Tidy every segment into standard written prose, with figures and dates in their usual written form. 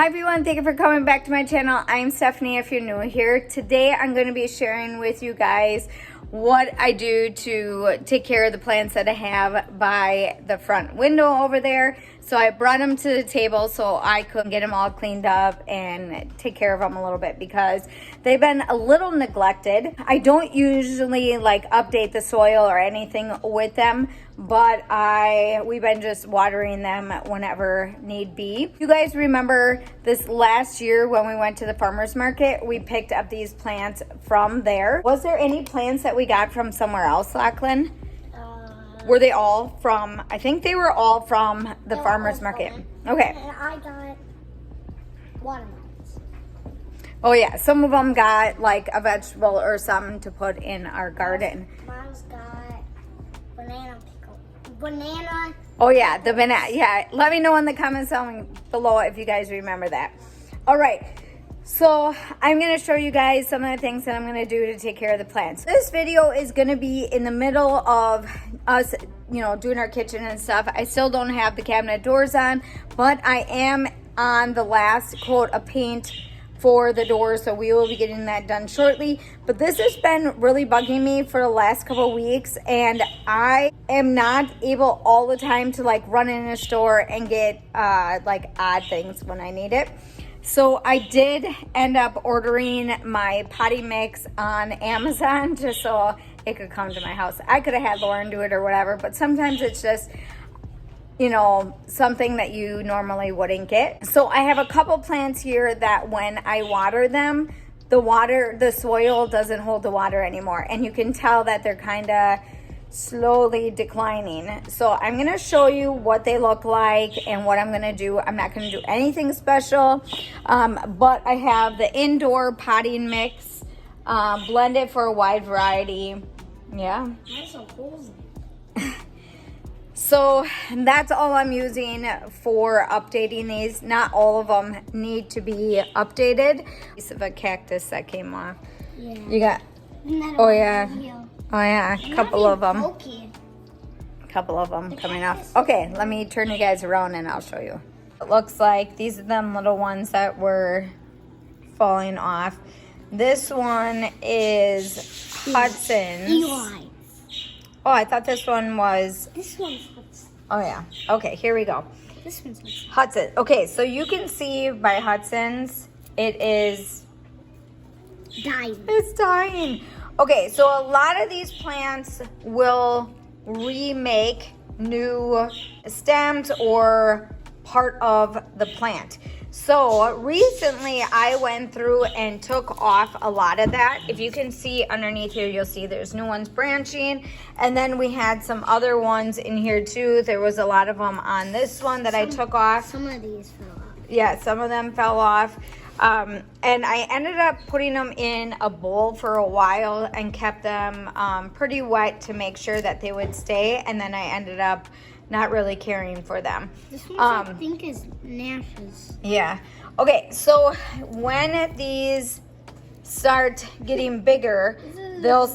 everyone, thank you for coming back to my channel. I'm Stephanie if you're new here. Today I'm going to be sharing with you guys what I do to take care of the plants that I have by the front window over there. So I brought them to the table so I could get them all cleaned up and take care of them a little bit because they've been a little neglected. I don't usually update the soil or anything with them, but we've been just watering them whenever need be. You guys remember this last year when we went to the farmer's market, we picked up these plants from there. Was there any plants that we got from somewhere else, Lachlan? Were they all from, I think they were all from the farmer's market. Okay. And I got watermelons. Oh yeah, some of them got like a vegetable or something to put in our garden. Mom's got banana pickle. Banana. Oh yeah, the banana. Yeah, let me know in the comments down below if you guys remember that. All right. So I'm going to show you guys some of the things that I'm going to do to take care of the plants. This video is going to be in the middle of us, doing our kitchen and stuff. I still don't have the cabinet doors on, but I am on the last coat of paint for the doors, so we will be getting that done shortly. But this has been really bugging me for the last couple of weeks, and I am not able all the time to run in a store and get odd things when I need it. So I did end up ordering my potty mix on Amazon just so it could come to my house. I could have had Lauren do it or whatever, but sometimes it's just, something that you normally wouldn't get. So I have a couple plants here that when I water them, the soil doesn't hold the water anymore. And you can tell that they're kind of slowly declining. So I'm going to show you what they look like and what I'm going to do. I'm not going to do anything special, but I have the indoor potting mix blended for a wide variety. Yeah. There's some holes in it. So that's all I'm using for updating these. Not all of them need to be updated. Piece of a cactus that came off. Yeah. You got, oh yeah. Oh yeah, a couple of them. A couple of them coming off. Okay, let me turn you guys around and I'll show you. It looks like these are them little ones that were falling off. This one is Hudson's. Eli. Oh, I thought this one was. This one's Hudson. Oh yeah. Okay, here we go. This one's Hudson. Hudson. Okay, so you can see by Hudson's, it is Dying. It's dying. Okay, so a lot of these plants will remake new stems or part of the plant. So recently I went through and took off a lot of that. If you can see underneath here, you'll see there's new ones branching. And then we had some other ones in here too. There was a lot of them on this one that I took off. Some of these fell off. Yeah, some of them fell off. And I ended up putting them in a bowl for a while and kept them pretty wet to make sure that they would stay. And then I ended up not really caring for them. This one I think is Nash's. Yeah. Okay, so when these start getting bigger, they'll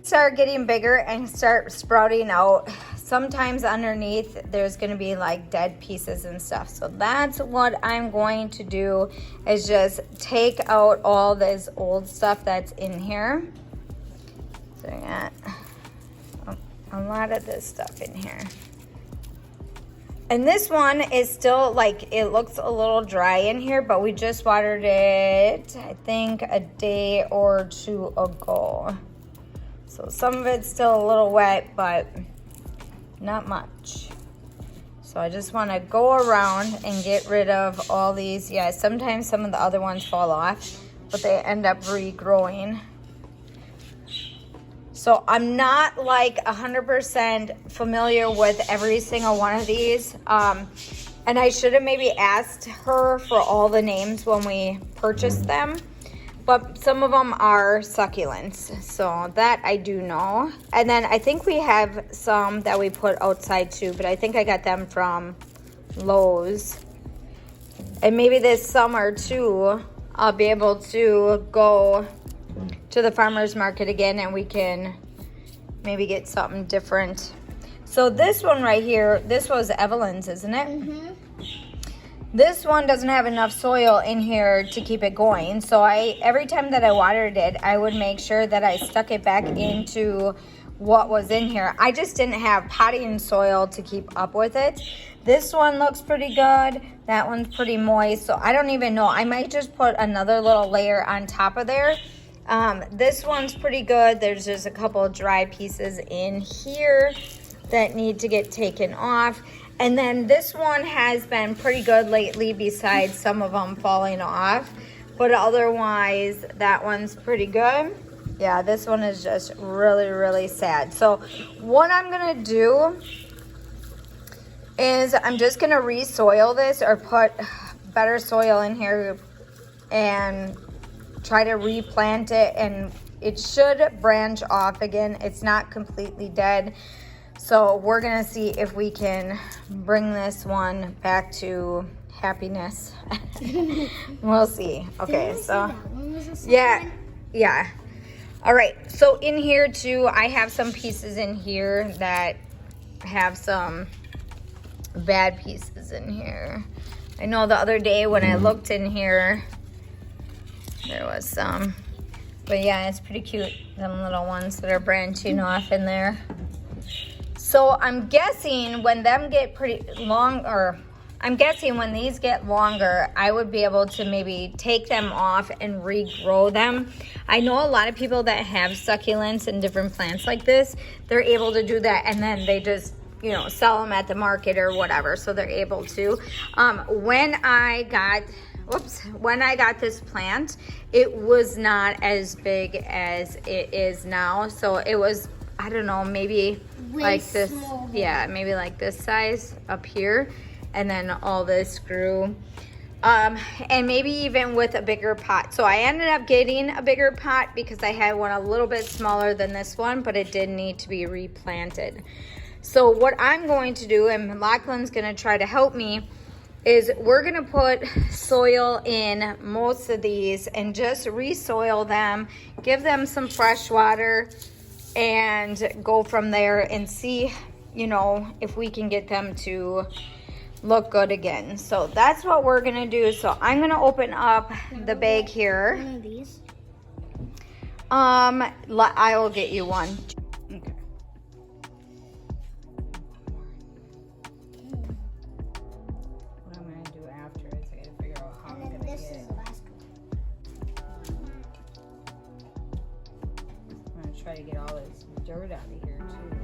start getting bigger and start sprouting out. Sometimes underneath there's going to be dead pieces and stuff. So that's what I'm going to do, is just take out all this old stuff that's in here. So I got a lot of this stuff in here. And this one is still it looks a little dry in here, but we just watered it I think a day or two ago. So some of it's still a little wet, but not much. So I just want to go around and get rid of all these. Yeah, sometimes some of the other ones fall off, but they end up regrowing. So I'm not 100% familiar with every single one of these. And I should have maybe asked her for all the names when we purchased them. But some of them are succulents, so that I do know. And then I think we have some that we put outside too, but I think I got them from Lowe's. And maybe this summer too, I'll be able to go to the farmer's market again and we can maybe get something different. So this one right here, this was Evelyn's, isn't it? Mm-hmm. this one doesn't have enough soil in here to keep it going. So every time that I watered it, I would make sure that I stuck it back into what was in here. I just didn't have potting soil to keep up with it. This one looks pretty good. That one's pretty moist. So I don't even know. I might just put another little layer on top of there. This one's pretty good. There's just a couple of dry pieces in here that need to get taken off. And then this one has been pretty good lately, besides some of them falling off. But otherwise, that one's pretty good. Yeah, this one is just really, really sad. So what I'm gonna do is I'm just gonna re-soil this, or put better soil in here and try to replant it, and it should branch off again. It's not completely dead. So we're gonna see if we can bring this one back to happiness. We'll see. Okay, so yeah. All right, so in here too, I have some pieces in here that have some bad pieces in here. I know the other day when I looked in here, there was some, but yeah, it's pretty cute, them little ones that are branching off in there. So I'm guessing when them get pretty long, or I'm guessing when these get longer, I would be able to maybe take them off and regrow them. I know a lot of people that have succulents and different plants like this, they're able to do that, and then they just, you know, sell them at the market or whatever, so they're able to. When I got this plant, it was not as big as it is now. So it was, I don't know, maybe like this, yeah, maybe like this size up here, and then all this grew. And maybe even with a bigger pot. So I ended up getting a bigger pot because I had one a little bit smaller than this one, but it did need to be replanted. So what I'm going to do, and Lachlan's gonna try to help me, is we're gonna put soil in most of these and just re-soil them, give them some fresh water, and go from there and see, you know, if we can get them to look good again. So that's what we're gonna do. So I'm gonna open up the bag here. One of these. I will get you one. Okay. What I'm gonna do after is I gotta figure out how I'm gonna This get is it. the last one. I'm gonna try to get all this dirt out of here too.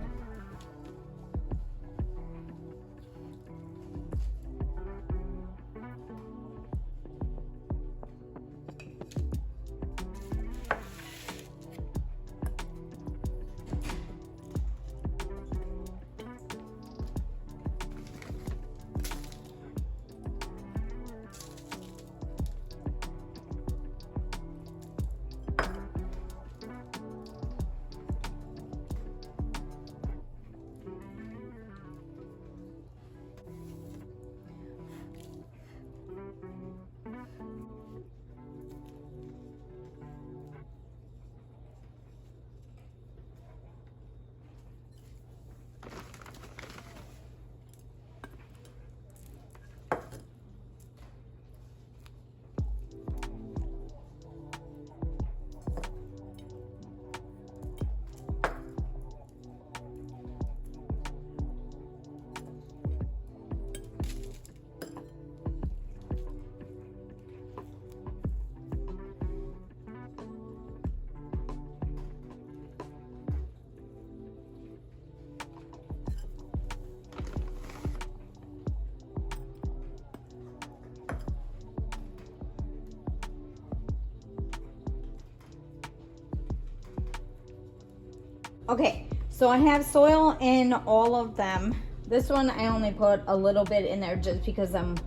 Okay, so I have soil in all of them. This one I only put a little bit in there just because I'm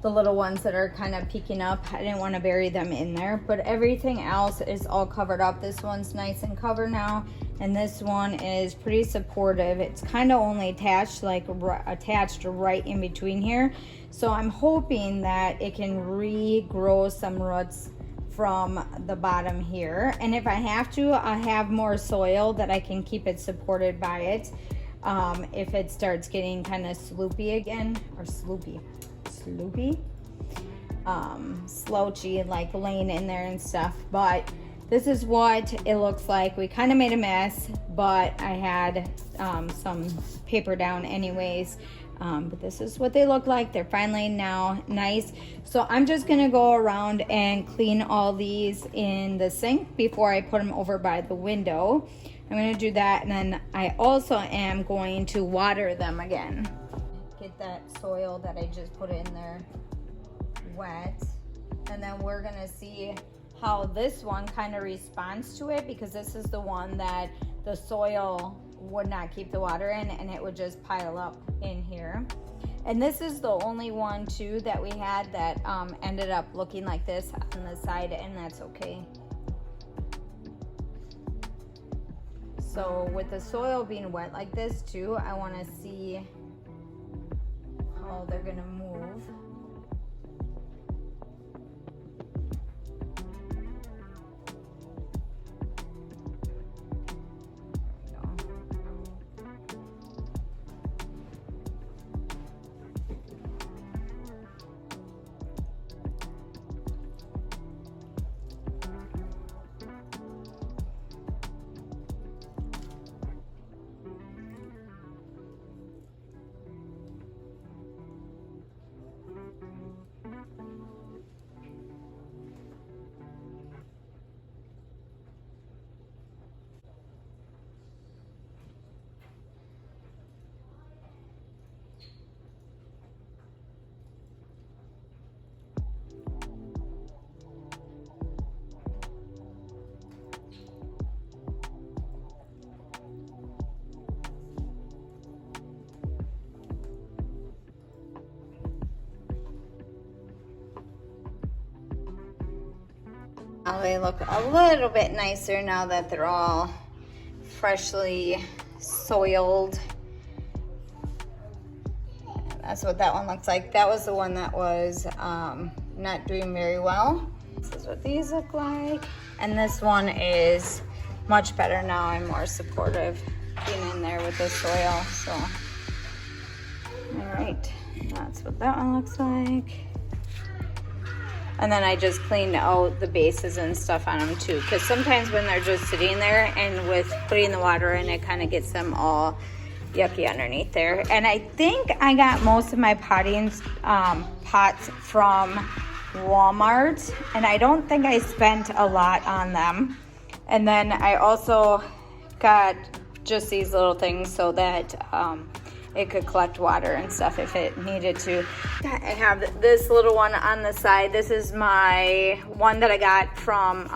the little ones that are kind of peeking up. I didn't want to bury them in there, but everything else is all covered up. This one's nice and covered now, and this one is pretty supportive. It's kind of only attached, like attached right in between here. So I'm hoping that it can regrow some roots from the bottom here, and if I have to, I have more soil that I can keep it supported by it if it starts getting kind of sloopy again, or sloopy, loopy, slouchy, like laying in there and stuff. But this is what it looks like. We kind of made a mess, but I had some paper down anyways. But this is what they look like. They're finally now nice. So I'm just gonna go around and clean all these in the sink before I put them over by the window. I'm gonna do that, and then I also am going to water them again. Get that soil that I just put in there wet, and then we're gonna see how this one kind of responds to it, because this is the one that the soil would not keep the water in, and it would just pile up in here. And this is the only one too that we had that ended up looking like this on the side, and that's okay. So with the soil being wet like this too, I want to see how they're gonna move. Now they look a little bit nicer now that they're all freshly soiled. That's what that one looks like. That was the one that was not doing very well. This is what these look like. And this one is much better now. I'm more supportive being in there with the soil. So, all right, that's what that one looks like. And then I just cleaned out the bases and stuff on them too, because sometimes when they're just sitting there and with putting the water in, it kind of gets them all yucky underneath there. And I think I got most of my potting pots from Walmart, and I don't think I spent a lot on them. And then I also got just these little things so that it could collect water and stuff if it needed to. I have this little one on the side. This is my one that I got from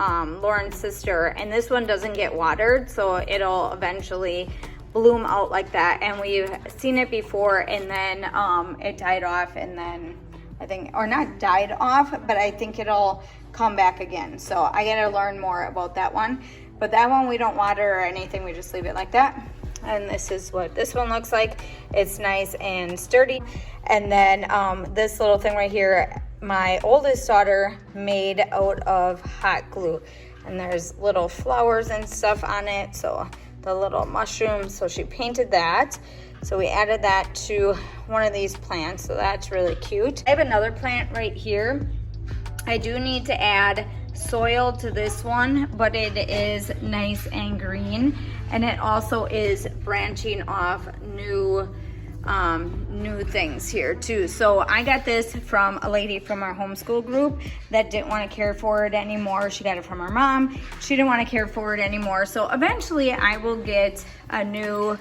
Lauren's sister, and this one doesn't get watered, so it'll eventually bloom out like that. And we've seen it before, and then it died off, and then I think, or not died off, but I think it'll come back again. So I gotta learn more about that one. But that one we don't water or anything, we just leave it like that. And this is what this one looks like. It's nice and sturdy. And then this little thing right here, my oldest daughter made out of hot glue. And there's little flowers and stuff on it, so the little mushrooms, so she painted that. So we added that to one of these plants, so that's really cute. I have another plant right here. I do need to add soil to this one, but it is nice and green, and it also is branching off new things here too. So I got this from a lady from our homeschool group that didn't want to care for it anymore. She got it from her mom. She didn't want to care for it anymore. So eventually I will get a new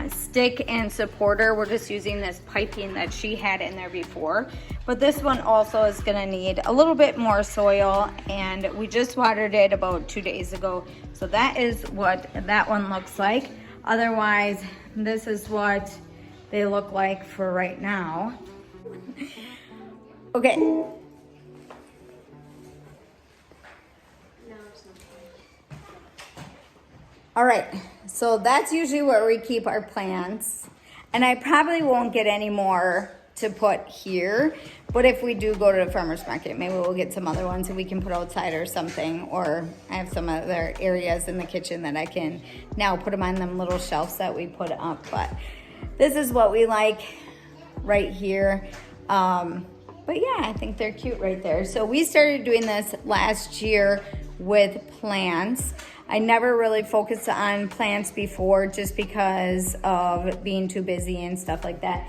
stick and supporter. We're just using this piping that she had in there before. But this one also is gonna need a little bit more soil, and we just watered it about 2 days ago. So that is what that one looks like. Otherwise, this is what they look like for right now. Okay. All right, so that's usually where we keep our plants. And I probably won't get any more to put here, but if we do go to the farmer's market, maybe we'll get some other ones that we can put outside or something, or I have some other areas in the kitchen that I can now put them on them little shelves that we put up. But this is what we like right here. But yeah, I think they're cute right there. So we started doing this last year with plants. I never really focused on plants before just because of being too busy and stuff like that.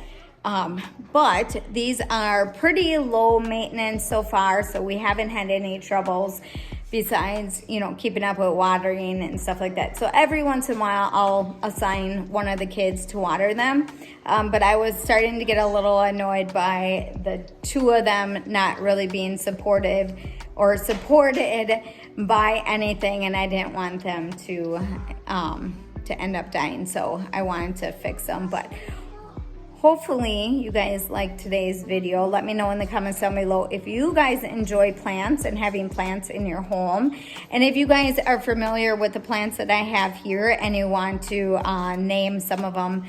But these are pretty low maintenance so far, so we haven't had any troubles besides, you know, keeping up with watering and stuff like that. So every once in a while, I'll assign one of the kids to water them. But I was starting to get a little annoyed by the two of them not really being supportive or supported by anything, and I didn't want them to end up dying. So I wanted to fix them, but hopefully you guys like today's video. Let me know in the comments down below if you guys enjoy plants and having plants in your home. And if you guys are familiar with the plants that I have here and you want to name some of them,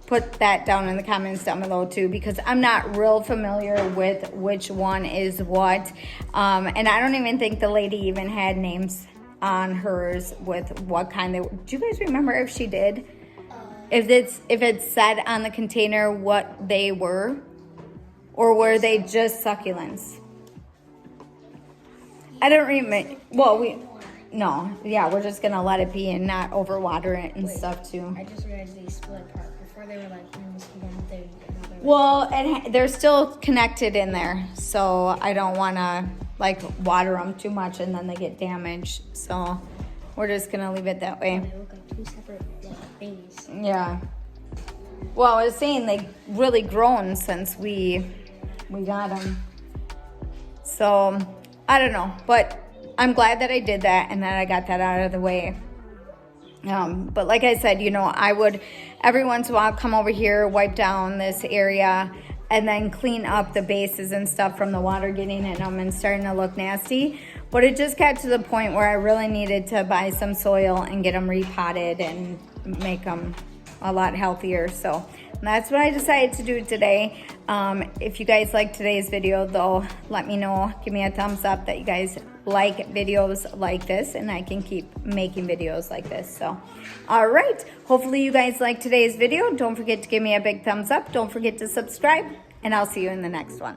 put that down in the comments down below too, because I'm not real familiar with which one is what. And I don't even think the lady even had names on hers with what kind they were. Do you guys remember if she did? If it said on the container what they were, or were they just succulents? I don't remember. Well, we're just gonna let it be and not overwater it and stuff too. I just realized they split apart. Before they were like almost one thing. Well, and they're still connected in there, so I don't want to like water them too much and then they get damaged. So we're just gonna leave it that way. They look like two separate babies. Yeah. Well, I was saying they've really grown since we got them. So I don't know, but I'm glad that I did that and that I got that out of the way. But like I said, you know, I would every once in a while come over here, wipe down this area, and then clean up the bases and stuff from the water getting in them and starting to look nasty. But it just got to the point where I really needed to buy some soil and get them repotted and make them a lot healthier. So that's what I decided to do today. If you guys like today's video though, let me know. Give me a thumbs up that you guys like videos like this and I can keep making videos like this. So, all right. Hopefully you guys like today's video. Don't forget to give me a big thumbs up. Don't forget to subscribe and I'll see you in the next one.